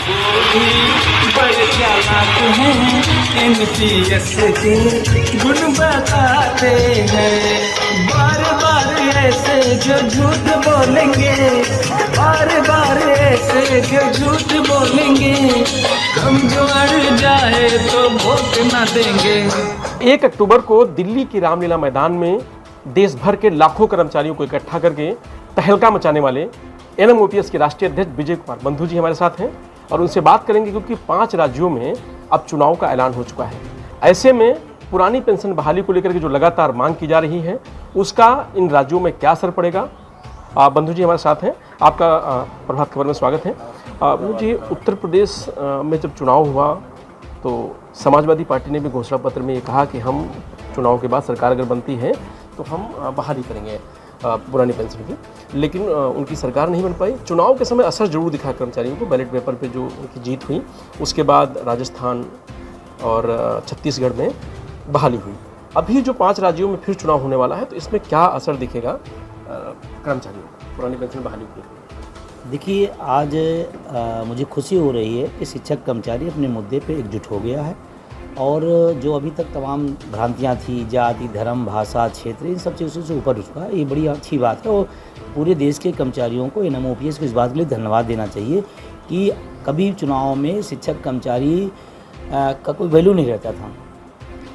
वो भी बड़े चालाक हैं, एनपीएस के गुण बताते हैं। बार बार ऐसे जो झूठ बोलेंगे, बार बार ऐसे जो झूठ बोलेंगे, हम जो अड़ जाए तो वोट ना देंगे। 1 अक्टूबर को दिल्ली की रामलीला मैदान में देश भर के लाखों कर्मचारियों को इकट्ठा करके तहलका मचाने वाले एनएमओपीएस के राष्ट्रीय अध्यक्ष विजय कुमार बंधु जी हमारे साथ हैं और उनसे बात करेंगे, क्योंकि 5 राज्यों में अब चुनाव का ऐलान हो चुका है। ऐसे में पुरानी पेंशन बहाली को लेकर के जो लगातार मांग की जा रही है, उसका इन राज्यों में क्या असर पड़ेगा। बंधु जी हमारे साथ हैं, आपका प्रभात खबर में स्वागत है। मुझे उत्तर प्रदेश में जब चुनाव हुआ तो समाजवादी पार्टी ने भी घोषणा पत्र में ये कहा कि हम चुनाव के बाद सरकार अगर बनती है तो हम बहाली करेंगे पुरानी पेंशन की, लेकिन उनकी सरकार नहीं बन पाई। चुनाव के समय असर जरूर दिखा कर्मचारियों को, बैलेट पेपर पे जो उनकी जीत हुई, उसके बाद राजस्थान और छत्तीसगढ़ में बहाली हुई। अभी जो 5 राज्यों में फिर चुनाव होने वाला है, तो इसमें क्या असर दिखेगा कर्मचारियों को पुरानी पेंशन बहाली की? देखिए, आज मुझे खुशी हो रही है कि शिक्षक कर्मचारी अपने मुद्दे पे एकजुट हो गया है और जो अभी तक तमाम भ्रांतियां थी, जाति, धर्म, भाषा, क्षेत्र, इन सब चीज़ों से ऊपर उठ चुका है। ये बड़ी अच्छी बात है और पूरे देश के कर्मचारियों को एनएमओपीएस को इस बात के लिए धन्यवाद देना चाहिए कि कभी चुनाव में शिक्षक कर्मचारी का कोई वैल्यू नहीं रहता था,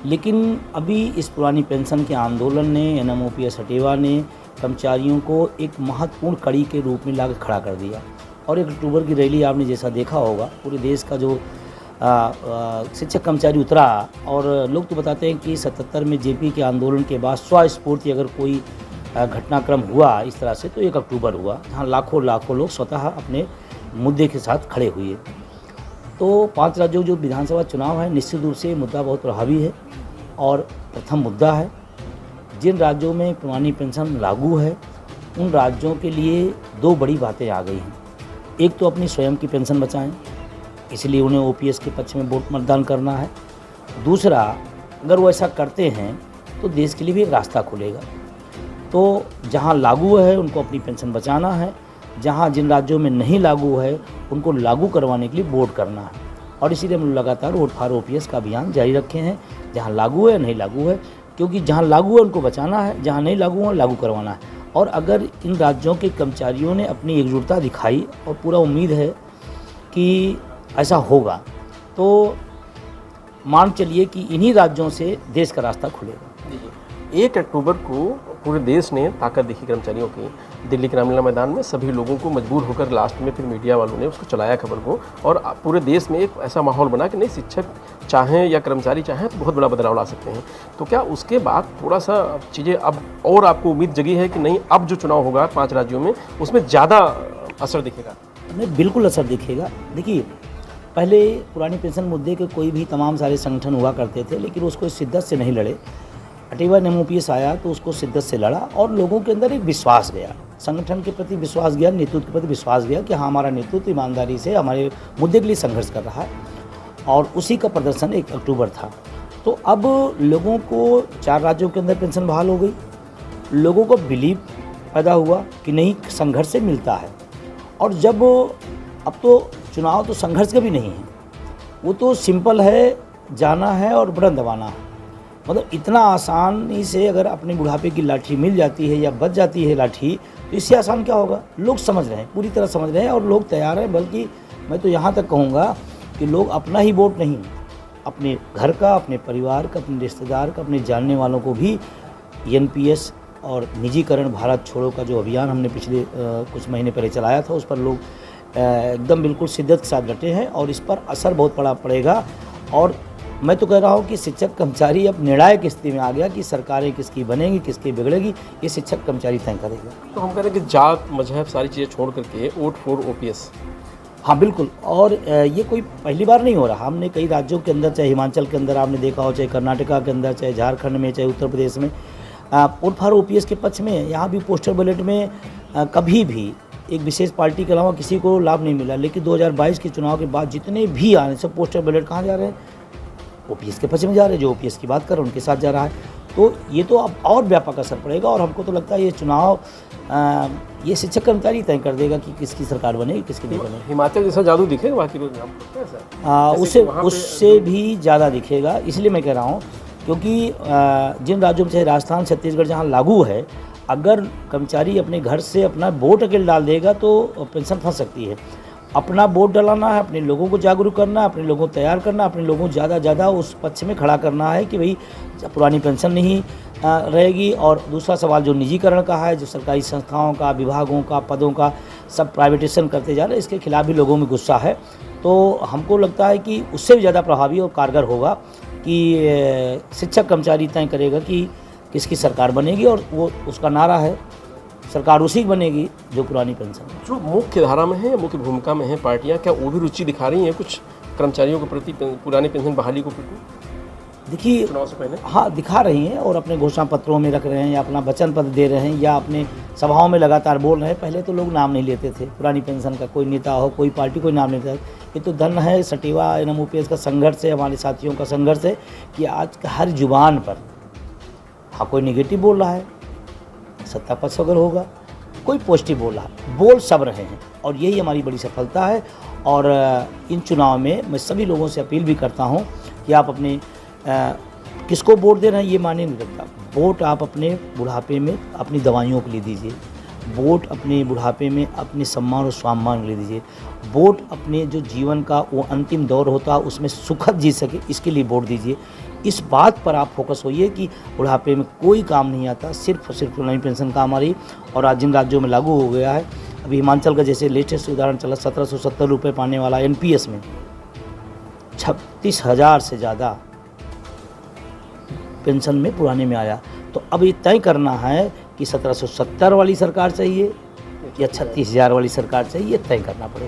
लेकिन अभी इस पुरानी पेंशन के आंदोलन ने, एनएमओपीएस हटेवा ने कर्मचारियों को एक महत्वपूर्ण कड़ी के रूप में लाकर खड़ा कर दिया। और 1 अक्टूबर की रैली आपने जैसा देखा होगा, पूरे देश का जो शिक्षक कर्मचारी उतरा और लोग तो बताते हैं कि 77 में जेपी के आंदोलन के बाद स्वस्फूर्ति अगर कोई घटनाक्रम हुआ इस तरह से तो 1 अक्टूबर हुआ, जहाँ लाखों लोग स्वतः अपने मुद्दे के साथ खड़े हुए। तो 5 राज्यों जो विधानसभा चुनाव है, निश्चित रूप से मुद्दा बहुत प्रभावी है। और प्रथम मुद्दा है, जिन राज्यों में पुरानी पेंशन लागू है उन राज्यों के लिए 2 बड़ी बातें आ गई हैं। एक तो अपनी स्वयं की पेंशन बचाएं, इसलिए उन्हें ओपीएस के पक्ष में वोट मतदान करना है। दूसरा, अगर वो ऐसा करते हैं तो देश के लिए भी एक रास्ता खुलेगा। तो जहां लागू है उनको अपनी पेंशन बचाना है, जहां जिन राज्यों में नहीं लागू है उनको लागू करवाने के लिए वोट करना है। और इसीलिए हम लगातार वोट फॉर ओपीएस का अभियान जारी रखे हैं, जहाँ लागू है नहीं लागू है, क्योंकि जहाँ लागू है उनको बचाना है, जहाँ नहीं लागू है लागू करवाना है। और अगर इन राज्यों के कर्मचारियों ने अपनी एकजुटता दिखाई और पूरा उम्मीद है कि ऐसा होगा, तो मान चलिए कि इन्हीं राज्यों से देश का रास्ता खुलेगा। 1 अक्टूबर को पूरे देश ने ताकत दिखी कर्मचारियों की। दिल्ली के रामलीला मैदान में सभी लोगों को मजबूर होकर लास्ट में फिर मीडिया वालों ने उसको चलाया खबर को, और पूरे देश में एक ऐसा माहौल बना कि नहीं, शिक्षक चाहें या कर्मचारी चाहें तो बहुत बड़ा बदलाव ला सकते हैं। तो क्या उसके बाद थोड़ा सा चीज़ें अब और आपको उम्मीद जगी है कि नहीं, अब जो चुनाव होगा 5 राज्यों में उसमें ज़्यादा असर दिखेगा? नहीं, बिल्कुल असर दिखेगा। देखिए, पहले पुरानी पेंशन मुद्दे के कोई भी तमाम सारे संगठन हुआ करते थे, लेकिन उसको इस शिद्दत से नहीं लड़े। हटेवा एनएमओपीएस आया तो उसको शिद्दत से लड़ा और लोगों के अंदर एक विश्वास गया, संगठन के प्रति विश्वास गया, नेतृत्व के प्रति विश्वास गया कि हाँ, हमारा नेतृत्व ईमानदारी से हमारे मुद्दे के लिए संघर्ष कर रहा है। और उसी का प्रदर्शन 1 अक्टूबर था। तो अब लोगों को 4 राज्यों के अंदर पेंशन बहाल हो गई, लोगों को बिलीव पैदा हुआ कि नहीं, संघर्ष से मिलता है। और जब अब तो चुनाव तो संघर्ष का भी नहीं है, वो तो सिंपल है, जाना है और बटन दबाना है। मतलब इतना आसानी से अगर अपने बुढ़ापे की लाठी मिल जाती है या बच जाती है लाठी, तो इससे आसान क्या होगा। लोग समझ रहे हैं, पूरी तरह समझ रहे हैं और लोग तैयार हैं। बल्कि मैं तो यहाँ तक कहूँगा कि लोग अपना ही वोट नहीं, अपने घर का, अपने परिवार का, अपने रिश्तेदार का, अपने जानने वालों को भी एनपीएस और निजीकरण भारत छोड़ो का जो अभियान हमने पिछले कुछ महीने पहले चलाया था, उस पर लोग एकदम बिल्कुल शिद्दत के साथ डटे हैं और इस पर असर बहुत बड़ा पड़ेगा। और मैं तो कह रहा हूँ कि शिक्षक कर्मचारी अब निर्णायक स्थिति में आ गया कि सरकारें किसकी बनेंगी, किसकी बिगड़ेगी, ये शिक्षक कर्मचारी तय करेगा। तो हम कह रहे हैं कि जात, मजहब, सारी चीज़ें छोड़ करके वोट फॉर ओपीएस। हाँ, बिल्कुल। और ये कोई पहली बार नहीं हो रहा। हमने कई राज्यों के अंदर, चाहे हिमाचल के अंदर आपने देखा हो, चाहे कर्नाटका के अंदर, चाहे झारखंड में, चाहे उत्तर प्रदेश में, वोट फॉर ओपीएस के पक्ष में यहाँ भी पोस्टल बैलेट में कभी भी एक विशेष पार्टी के अलावा किसी को लाभ नहीं मिला। लेकिन 2022 के चुनाव के बाद जितने भी आने, सब पोस्टल बैलेट कहाँ जा रहे हैं? ओपीएस के पक्ष में जा रहे हैं। जो ओपीएस की बात कर रहे हैं उनके साथ जा रहा है। तो ये तो अब और व्यापक असर पड़ेगा। और हमको तो लगता है ये चुनाव ये शिक्षक कर्मचारी तय कर देगा कि किसकी सरकार बनेगी, किसकी नहीं बनेगी। हिमाचल जैसा जादू दिखेगा बाकी लोग आपको कैसा? उससे भी ज़्यादा दिखेगा। इसलिए मैं कह रहा हूँ क्योंकि जिन राज्यों में, चाहे राजस्थान, छत्तीसगढ़, जहाँ लागू है, अगर कर्मचारी अपने घर से अपना वोट अकेले डाल देगा तो पेंशन फंस सकती है। अपना वोट डलाना है, अपने लोगों को जागरूक करना, अपने लोगों को तैयार करना, अपने लोगों को ज़्यादा उस पक्ष में खड़ा करना है कि भाई पुरानी पेंशन नहीं रहेगी। और दूसरा सवाल जो निजीकरण का है, जो सरकारी संस्थाओं का, विभागों का, पदों का सब प्राइवेटाइजेशन करते जा रहे हैं, इसके खिलाफ भी लोगों में गुस्सा है। तो हमको लगता है कि उससे भी ज़्यादा प्रभावी और कारगर होगा कि शिक्षक कर्मचारी तय करेगा कि किसकी सरकार बनेगी, और वो उसका नारा है सरकार उसी की बनेगी जो पुरानी पेंशन है। जो मुख्य धारा में है, मुख्य भूमिका में है पार्टियां, क्या वो भी रुचि दिखा रही हैं कुछ कर्मचारियों के प्रति पुरानी पेंशन बहाली को प्रति? देखिए, चुनाव से पहले हाँ, दिखा रही हैं और अपने घोषणा पत्रों में रख रहे हैं, या अपना वचन पत्र दे रहे हैं, या अपने सभाओं में लगातार बोल रहे हैं। पहले तो लोग नाम नहीं लेते थे पुरानी पेंशन का, कोई नेता हो, कोई पार्टी, कोई नाम नहीं लेता। ये तो धन है सटीवा NMOPS का संघर्ष है, हमारे साथियों का संघर्ष है कि आज हर जुबान पर हाँ कोई निगेटिव बोल रहा है, सत्ता पक्ष अगर होगा, कोई पॉजिटिव बोल रहा है, बोल सब रहे हैं, और यही हमारी बड़ी सफलता है। और इन चुनाव में मैं सभी लोगों से अपील भी करता हूं कि आप अपने किसको वोट दे रहे हैं ये मायने नहीं रखता। वोट आप अपने बुढ़ापे में अपनी दवाइयों के लिए दीजिए, वोट अपने बुढ़ापे में अपने सम्मान और स्वाभिमान के लिए दीजिए, वोट अपने जो जीवन का वो अंतिम दौर होता है उसमें सुखद जी सके, इसके लिए वोट दीजिए। इस बात पर आप फोकस होइए कि बुढ़ापे में कोई काम नहीं आता, सिर्फ और सिर्फ पुरानी पेंशन काम आ रही। और आज जिन राज्यों में लागू हो गया है, अभी हिमाचल का जैसे लेटेस्ट उदाहरण चला, 1770 रुपये पाने वाला NPS में 36,000 से ज़्यादा पेंशन में पुराने में आया। तो अब ये तय करना है कि 1770 वाली सरकार चाहिए या 36,000 वाली सरकार चाहिए, तय करना पड़ेगा।